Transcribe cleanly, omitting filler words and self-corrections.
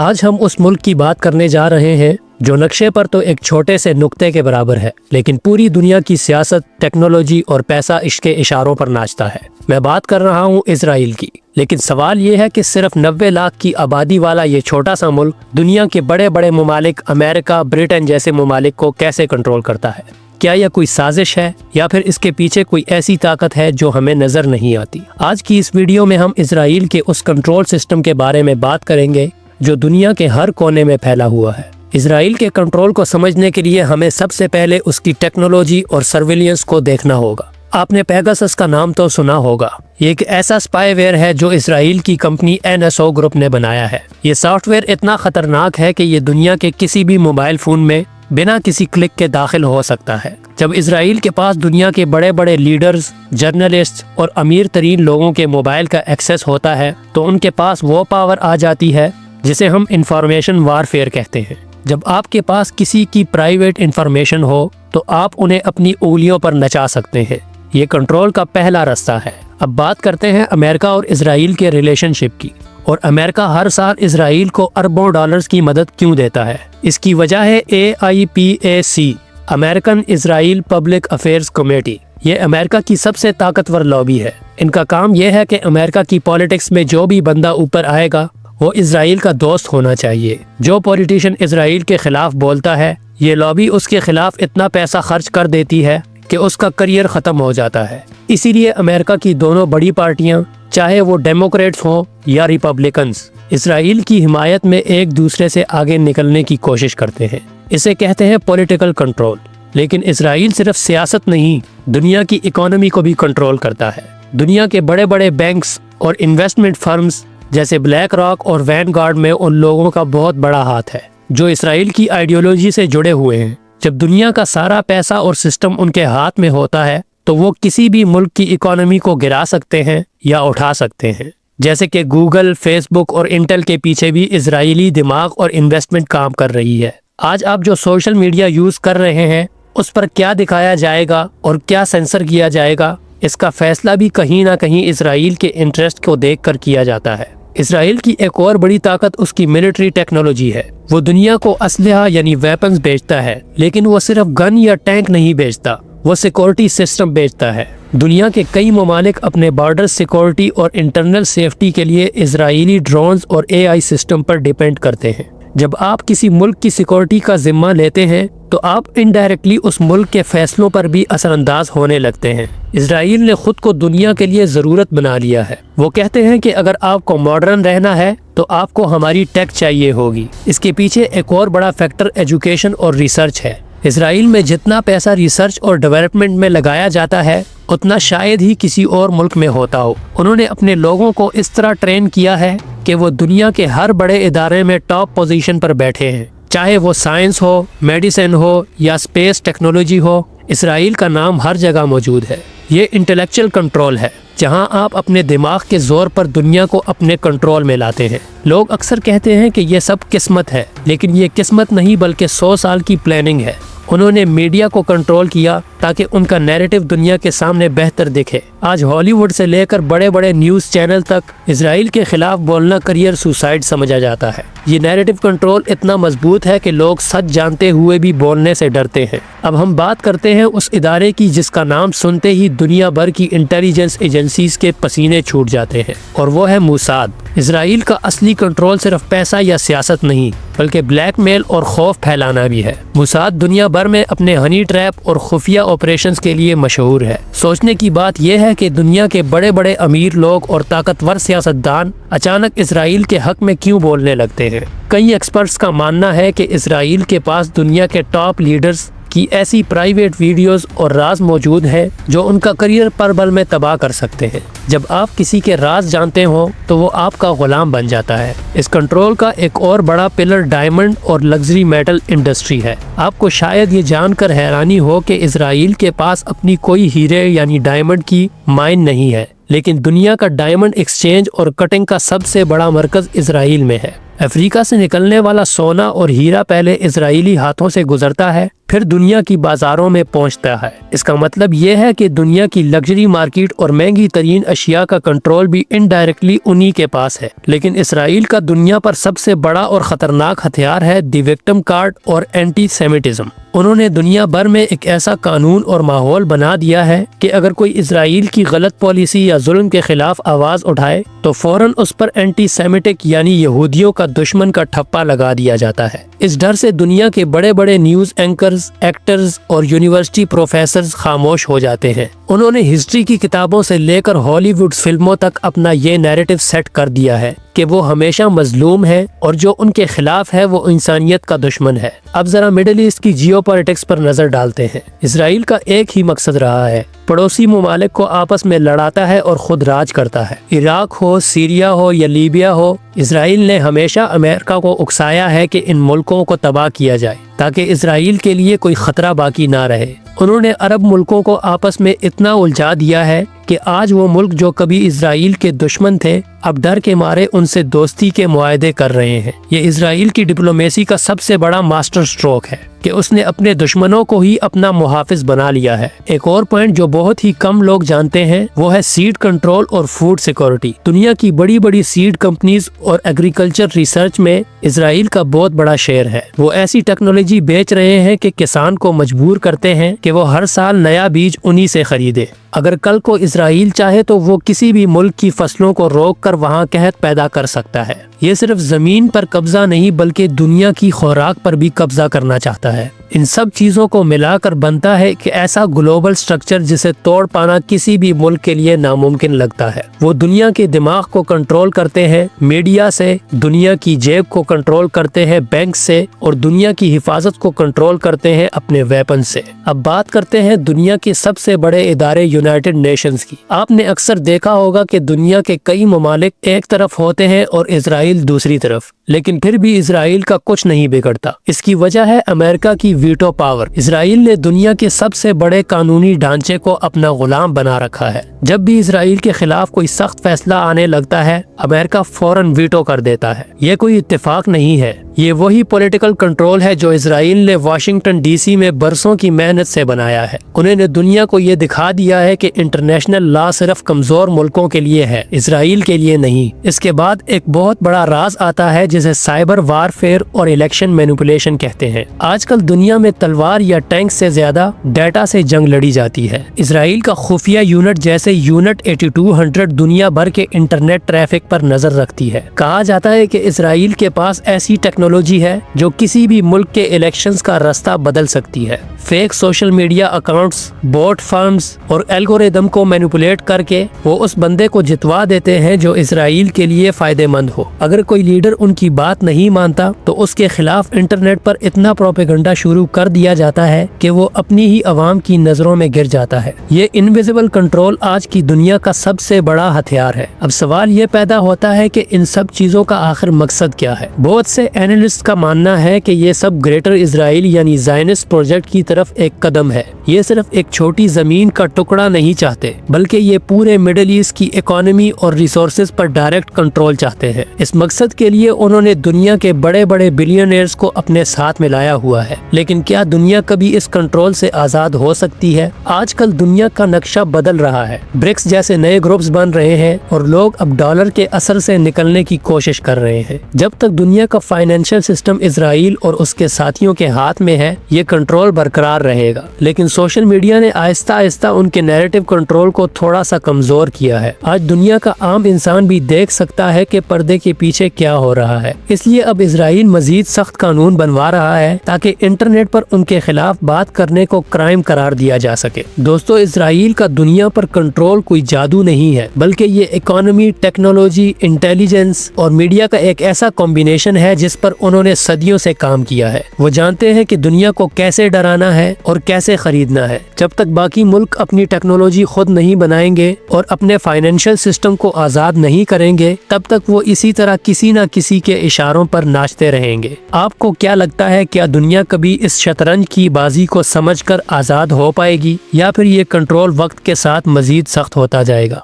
آج ہم اس ملک کی بات کرنے جا رہے ہیں جو نقشے پر تو ایک چھوٹے سے نقطے کے برابر ہے، لیکن پوری دنیا کی سیاست، ٹیکنالوجی اور پیسہ اس کے اشاروں پر ناچتا ہے۔ میں بات کر رہا ہوں اسرائیل کی۔ لیکن سوال یہ ہے کہ صرف 90 لاکھ کی آبادی والا یہ چھوٹا سا ملک دنیا کے بڑے بڑے ممالک امریکہ، برٹن جیسے ممالک کو کیسے کنٹرول کرتا ہے؟ کیا یہ کوئی سازش ہے یا پھر اس کے پیچھے کوئی ایسی طاقت ہے جو ہمیں نظر نہیں آتی؟ آج کی اس ویڈیو میں ہم اسرائیل کے اس کنٹرول سسٹم کے بارے میں بات کریں گے جو دنیا کے ہر کونے میں پھیلا ہوا ہے۔ اسرائیل کے کنٹرول کو سمجھنے کے لیے ہمیں سب سے پہلے اس کی ٹیکنالوجی اور سرویلنس کو دیکھنا ہوگا۔ آپ نے پیگاسس کا نام تو سنا ہوگا۔ یہ ایک ایسا اسپائی ویئر ہے جو اسرائیل کی کمپنی NSO گروپ نے بنایا ہے۔ یہ سافٹ ویئر اتنا خطرناک ہے کہ یہ دنیا کے کسی بھی موبائل فون میں بنا کسی کلک کے داخل ہو سکتا ہے۔ جب اسرائیل کے پاس دنیا کے بڑے بڑے لیڈرز، جرنلسٹ اور امیر ترین لوگوں کے موبائل کا ایکسیس ہوتا ہے تو ان کے پاس وہ پاور آ جاتی ہے جسے ہم انفارمیشن وارفیئر کہتے ہیں۔ جب آپ کے پاس کسی کی پرائیویٹ انفارمیشن ہو تو آپ انہیں اپنی انگلیوں پر نچا سکتے ہیں۔ یہ کنٹرول کا پہلا رستہ ہے۔ اب بات کرتے ہیں امریکہ اور اسرائیل کے ریلیشن شپ کی، اور امریکہ ہر سال اسرائیل کو اربوں ڈالرز کی مدد کیوں دیتا ہے؟ اس کی وجہ ہے AIPAC، امریکن اسرائیل پبلک افیئرز کمیٹی۔ یہ امریکہ کی سب سے طاقتور لابی ہے۔ ان کا کام یہ ہے کہ امریکہ کی پالیٹکس میں جو بھی بندہ اوپر آئے گا وہ اسرائیل کا دوست ہونا چاہیے۔ جو پولیٹیشین اسرائیل کے خلاف بولتا ہے، یہ لابی اس کے خلاف اتنا پیسہ خرچ کر دیتی ہے کہ اس کا کریئر ختم ہو جاتا ہے۔ اسی لیے امریکہ کی دونوں بڑی پارٹیاں، چاہے وہ ڈیموکریٹس ہوں یا ریپبلکنز، اسرائیل کی حمایت میں ایک دوسرے سے آگے نکلنے کی کوشش کرتے ہیں۔ اسے کہتے ہیں پولیٹیکل کنٹرول۔ لیکن اسرائیل صرف سیاست نہیں، دنیا کی اکانومی کو بھی کنٹرول کرتا ہے۔ دنیا کے بڑے بڑے بینکس اور انویسٹمنٹ فرمز جیسے بلیک راک اور وین گارڈ میں ان لوگوں کا بہت بڑا ہاتھ ہے جو اسرائیل کی آئیڈیولوجی سے جڑے ہوئے ہیں۔ جب دنیا کا سارا پیسہ اور سسٹم ان کے ہاتھ میں ہوتا ہے تو وہ کسی بھی ملک کی اکانومی کو گرا سکتے ہیں یا اٹھا سکتے ہیں۔ جیسے کہ گوگل، فیس بک اور انٹل کے پیچھے بھی اسرائیلی دماغ اور انویسٹمنٹ کام کر رہی ہے۔ آج آپ جو سوشل میڈیا یوز کر رہے ہیں اس پر کیا دکھایا جائے گا اور کیا سینسر کیا جائے گا، اس کا فیصلہ بھی کہیں نہ کہیں اسرائیل کے انٹرسٹ کو دیکھ کر کیا جاتا ہے۔ اسرائیل کی ایک اور بڑی طاقت اس کی ملٹری ٹیکنالوجی ہے۔ وہ دنیا کو اسلحہ یعنی ویپنز بیچتا ہے، لیکن وہ صرف گن یا ٹینک نہیں بیچتا، وہ سیکورٹی سسٹم بیچتا ہے۔ دنیا کے کئی ممالک اپنے بارڈر سیکورٹی اور انٹرنل سیفٹی کے لیے اسرائیلی ڈرونز اور AI سسٹم پر ڈیپینڈ کرتے ہیں۔ جب آپ کسی ملک کی سیکورٹی کا ذمہ لیتے ہیں تو آپ انڈائریکٹلی اس ملک کے فیصلوں پر بھی اثر انداز ہونے لگتے ہیں۔ اسرائیل نے خود کو دنیا کے لیے ضرورت بنا لیا ہے۔ وہ کہتے ہیں کہ اگر آپ کو ماڈرن رہنا ہے تو آپ کو ہماری ٹیک چاہیے ہوگی۔ اس کے پیچھے ایک اور بڑا فیکٹر ایجوکیشن اور ریسرچ ہے۔ اسرائیل میں جتنا پیسہ ریسرچ اور ڈیولپمنٹ میں لگایا جاتا ہے اتنا شاید ہی کسی اور ملک میں ہوتا ہو۔ انہوں نے اپنے لوگوں کو اس طرح ٹرین کیا ہے کہ وہ دنیا کے ہر بڑے ادارے میں ٹاپ پوزیشن پر بیٹھے ہیں، چاہے وہ سائنس ہو، میڈیسن ہو یا اسپیس ٹیکنالوجی ہو۔ اسرائیل کا نام ہر جگہ موجود ہے۔ یہ انٹلیکچوئل کنٹرول ہے جہاں آپ اپنے دماغ کے زور پر دنیا کو اپنے کنٹرول میں لاتے ہیں۔ لوگ اکثر کہتے ہیں کہ یہ سب قسمت ہے، لیکن یہ قسمت نہیں بلکہ 100 سال کی پلاننگ ہے۔ انہوں نے میڈیا کو کنٹرول کیا تاکہ ان کا نیریٹو دنیا کے سامنے بہتر دکھے۔ آج ہالی ووڈ سے لے کر بڑے بڑے نیوز چینل تک اسرائیل کے خلاف بولنا کریئر سوسائیڈ سمجھا جاتا ہے۔ یہ نیریٹو کنٹرول اتنا مضبوط ہے کہ لوگ سچ جانتے ہوئے بھی بولنے سے ڈرتے ہیں۔ اب ہم بات کرتے ہیں اس ادارے کی جس کا نام سنتے ہی دنیا بھر کی انٹیلیجنس ایجنسیز کے پسینے چھوٹ جاتے ہیں، اور وہ ہے موساد۔ اسرائیل کا اصلی کنٹرول صرف پیسہ یا سیاست نہیں بلکہ بلیک میل اور خوف پھیلانا بھی ہے۔ موساد دنیا بھر میں اپنے ہنی ٹریپ اور خفیہ آپریشنز کے لیے مشہور ہے۔ سوچنے کی بات یہ ہے کہ دنیا کے بڑے بڑے امیر لوگ اور طاقتور سیاستدان اچانک اسرائیل کے حق میں کیوں بولنے لگتے ہیں؟ کئی ایکسپرٹس کا ماننا ہے کہ اسرائیل کے پاس دنیا کے ٹاپ لیڈرز کی ایسی پرائیویٹ ویڈیوز اور راز موجود ہیں جو ان کا کریئر پر بل میں تباہ کر سکتے ہیں۔ جب آپ کسی کے راز جانتے ہوں تو وہ آپ کا غلام بن جاتا ہے۔ اس کنٹرول کا ایک اور بڑا پلر ڈائمنڈ اور لگژری میٹل انڈسٹری ہے۔ آپ کو شاید یہ جان کر حیرانی ہو کہ اسرائیل کے پاس اپنی کوئی ہیرے یعنی ڈائمنڈ کی مائن نہیں ہے، لیکن دنیا کا ڈائمنڈ ایکسچینج اور کٹنگ کا سب سے بڑا مرکز اسرائیل میں ہے۔ افریقہ سے نکلنے والا سونا اور ہیرا پہلے اسرائیلی ہاتھوں سے گزرتا ہے، پھر دنیا کی بازاروں میں پہنچتا ہے۔ اس کا مطلب یہ ہے کہ دنیا کی لگژری مارکیٹ اور مہنگی ترین اشیاء کا کنٹرول بھی انڈائریکٹلی انہی کے پاس ہے۔ لیکن اسرائیل کا دنیا پر سب سے بڑا اور خطرناک ہتھیار ہے دی وکٹم کارڈ اور اینٹی سیمیٹزم۔ انہوں نے دنیا بھر میں ایک ایسا قانون اور ماحول بنا دیا ہے کہ اگر کوئی اسرائیل کی غلط پالیسی یا ظلم کے خلاف آواز اٹھائے تو فوراً اس پر اینٹی سیمیٹک یعنی یہودیوں کا دشمن کا ٹھپا لگا دیا جاتا ہے۔ اس ڈر سے دنیا کے بڑے بڑے نیوز اینکرز، ایکٹرز اور یونیورسٹی پروفیسرز خاموش ہو جاتے ہیں۔ انہوں نے ہسٹری کی کتابوں سے لے کر ہالی ووڈ فلموں تک اپنا یہ نیریٹو سیٹ کر دیا ہے کہ وہ ہمیشہ مظلوم ہے اور جو ان کے خلاف ہے وہ انسانیت کا دشمن ہے۔ اب ذرا مڈل ایسٹ کی جیو پالیٹکس پر نظر ڈالتے ہیں۔ اسرائیل کا ایک ہی مقصد رہا ہے، پڑوسی ممالک کو آپس میں لڑاتا ہے اور خود راج کرتا ہے۔ عراق ہو، سیریا ہو یا لیبیا ہو، اسرائیل نے ہمیشہ امریکہ کو اکسایا ہے کہ ان ملکوں کو تباہ کیا جائے تاکہ اسرائیل کے لیے کوئی خطرہ باقی نہ رہے۔ انہوں نے عرب ملکوں کو آپس میں اتنا الجھا دیا ہے کہ آج وہ ملک جو کبھی اسرائیل کے دشمن تھے اب ڈر کے مارے ان سے دوستی کے معاہدے کر رہے ہیں۔ یہ اسرائیل کی ڈپلومیسی کا سب سے بڑا ماسٹر سٹروک ہے کہ اس نے اپنے دشمنوں کو ہی اپنا محافظ بنا لیا ہے۔ ایک اور پوائنٹ جو بہت ہی کم لوگ جانتے ہیں وہ ہے سیڈ کنٹرول اور فوڈ سیکورٹی۔ دنیا کی بڑی بڑی سیڈ کمپنیز اور ایگریکلچر ریسرچ میں اسرائیل کا بہت بڑا شیئر ہے۔ وہ ایسی ٹیکنالوجی بیچ رہے ہیں کہ کسان کو مجبور کرتے ہیں کہ وہ ہر سال نیا بیج انہی سے خریدے۔ اگر کل کو اسرائیل چاہے تو وہ کسی بھی ملک کی فصلوں کو روک کر وہاں قحط پیدا کر سکتا ہے۔ یہ صرف زمین پر قبضہ نہیں بلکہ دنیا کی خوراک پر بھی قبضہ کرنا چاہتا ہے۔ ان سب چیزوں کو ملا کر بنتا ہے کہ ایسا گلوبل سٹرکچر جسے توڑ پانا کسی بھی ملک کے لیے ناممکن لگتا ہے۔ وہ دنیا کے دماغ کو کنٹرول کرتے ہیں میڈیا سے، دنیا کی جیب کو کنٹرول کرتے ہیں بینک سے، اور دنیا کی حفاظت کو کنٹرول کرتے ہیں اپنے ویپن سے۔ اب بات کرتے ہیں دنیا کے سب سے بڑے ادارے یونائٹڈ نیشنز کی۔ آپ نے اکثر دیکھا ہوگا کہ دنیا کے کئی ممالک ایک طرف ہوتے ہیں اور اسرائیل دوسری طرف، لیکن پھر بھی اسرائیل کا کچھ نہیں بگڑتا۔ اس کی وجہ ہے امریکہ کی ویٹو پاور۔ اسرائیل نے دنیا کے سب سے بڑے قانونی ڈھانچے کو اپنا غلام بنا رکھا ہے۔ جب بھی اسرائیل کے خلاف کوئی سخت فیصلہ آنے لگتا ہے امریکہ فوراً ویٹو کر دیتا ہے۔ یہ کوئی اتفاق نہیں ہے، یہ وہی پولیٹیکل کنٹرول ہے جو اسرائیل نے واشنگٹن ڈی سی میں برسوں کی محنت سے بنایا ہے۔ انہوں نے دنیا کو یہ دکھا دیا ہے کہ انٹرنیشنل لا صرف کمزور ملکوں کے لیے ہے، اسرائیل کے لیے نہیں۔ اس کے بعد ایک بہت بڑا راز آتا ہے جسے سائبر وارفیئر اور الیکشن مینیپولیشن کہتے ہیں۔ آج کل دنیا میں تلوار یا ٹینک سے زیادہ ڈیٹا سے جنگ لڑی جاتی ہے۔ اسرائیل کا خفیہ یونٹ جیسے یونٹ 8200 دنیا بھر کے انٹرنیٹ ٹریفک پر نظر رکھتی ہے۔ کہا جاتا ہے کہ اسرائیل کے پاس ایسی ٹیکنالوجی ہے جو کسی بھی ملک کے الیکشنز کا راستہ بدل سکتی ہے۔ Fake social media accounts, bot farms اور الگوریدم کو مینیپولیٹ کر کے وہ اس بندے کو جتوا دیتے ہیں جو اسرائیل کے لیے فائدہ مند ہو۔ اگر کوئی لیڈر ان کی بات نہیں مانتا تو اس کے خلاف انٹرنیٹ پر اتنا پروپیگنڈا شروع کر دیا جاتا ہے کہ وہ اپنی ہی عوام کی نظروں میں گر جاتا ہے۔ یہ انویزیبل کنٹرول آج کی دنیا کا سب سے بڑا ہتھیار ہے۔ اب سوال یہ پیدا ہوتا ہے کہ ان سب چیزوں کا آخر مقصد کیا ہے؟ بہت سے اینالسٹ کا ماننا ہے کہ یہ سب گریٹر اسرائیل یعنی زائنسٹ پروجیکٹ کی طرف ایک قدم ہے۔ یہ صرف ایک چھوٹی زمین کا ٹکڑا نہیں چاہتے بلکہ یہ پورے مڈل ایسٹ کی اکانومی اور ریسورسز پر ڈائریکٹ کنٹرول چاہتے ہیں۔ اس مقصد کے لیے انہوں نے دنیا کے بڑے بڑے بلینئرز کو اپنے ساتھ ملایا ہوا ہے۔ لیکن کیا دنیا کبھی اس کنٹرول سے آزاد ہو سکتی ہے؟ آج کل دنیا کا نقشہ بدل رہا ہے۔ برکس جیسے نئے گروپس بن رہے ہیں اور لوگ اب ڈالر کے اثر سے نکلنے کی کوشش کر رہے ہیں۔ جب تک دنیا کا فائنینشل سسٹم اسرائیل اور اس کے ساتھیوں کے ہاتھ میں ہے یہ کنٹرول برقرار رہے گا، لیکن سوشل میڈیا نے آہستہ آہستہ ان کے نیریٹو کنٹرول کو تھوڑا سا کمزور کیا ہے۔ آج دنیا کا عام انسان بھی دیکھ سکتا ہے کہ پردے کے پیچھے کیا ہو رہا ہے۔ اس لیے اب اسرائیل مزید سخت قانون بنوا رہا ہے تاکہ انٹرنیٹ پر ان کے خلاف بات کرنے کو کرائم قرار دیا جا سکے۔ دوستو، اسرائیل کا دنیا پر کنٹرول کوئی جادو نہیں ہے بلکہ یہ اکانومی، ٹیکنالوجی، انٹیلیجنس اور میڈیا کا ایک ایسا کمبینیشن ہے جس پر انہوں نے صدیوں سے کام کیا ہے۔ وہ جانتے ہیں کہ دنیا کو کیسے ڈرانا ہے اور کیسے خریدنا ہے۔ جب تک باقی ملک اپنی ٹیکنالوجی خود نہیں بنائیں گے اور اپنے فائنینشل سسٹم کو آزاد نہیں کریں گے تب تک وہ اسی طرح کسی نہ کسی کے اشاروں پر ناچتے رہیں گے۔ آپ کو کیا لگتا ہے، کیا دنیا کبھی اس شطرنج کی بازی کو سمجھ کر آزاد ہو پائے گی یا پھر یہ کنٹرول وقت کے ساتھ مزید سخت ہوتا جائے گا؟